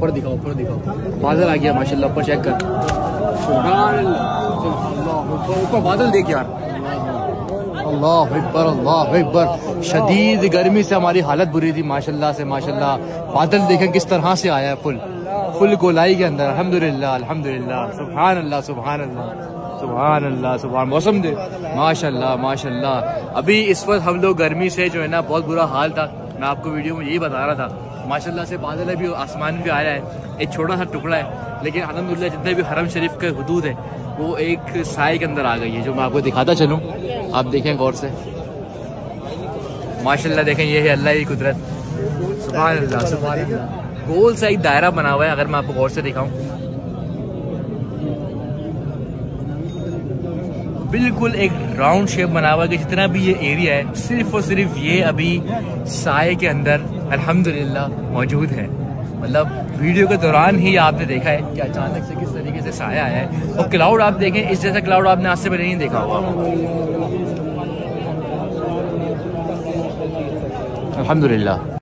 ऊपर दिखाओ, ऊपर दिखाओ, बादल आ गया माशाल्लाह। ऊपर चेक कर, ऊपर बादल देख यार, अल्लाह अकबर, अल्लाह अकबर। शदीद गर्मी से हमारी हालत बुरी थी, माशाल्लाह से माशाल्लाह। बादल देखें किस तरह से आया है, फुल गोलाई के अंदर। अल्हम्दुलिल्लाह अल्हम्दुलिल्लाह, सुभान अल्लाह सुभान अल्लाह सुभान अल्लाह सुभान। मौसम दे माशाल्लाह माशाल्लाह। अभी इस वक्त हम लोग गर्मी से जो है ना बहुत बुरा हाल था, मैं आपको वीडियो में यही बता रहा था। माशाल्लाह से बादल अभी आसमान भी आया है, एक छोटा सा टुकड़ा है, लेकिन अल्हम्दुलिल्लाह जितने भी हरम शरीफ के हुदूद है वो एक साए के अंदर आ गई है, जो मैं आपको दिखाता चलूँ। आप देखें गौर से, माशाल्लाह देखें, ये है अल्लाह की कुदरत, सुभान अल्लाह सुभान अल्लाह। गोल सा एक दायरा बना हुआ है, अगर मैं आपको गौर से दिखाऊं, बिल्कुल एक राउंड शेप बना हुआ है कि जितना भी ये एरिया है सिर्फ और सिर्फ ये अभी साए के अंदर अल्हम्दुलिल्लाह मौजूद है। मतलब वीडियो के दौरान ही आपने देखा है कि अचानक से किस तरीके से साया आया है। और क्लाउड आप देखें, इस जैसा क्लाउड आपने आज से पहले नहीं देखा होगा। अल्हम्दुलिल्लाह।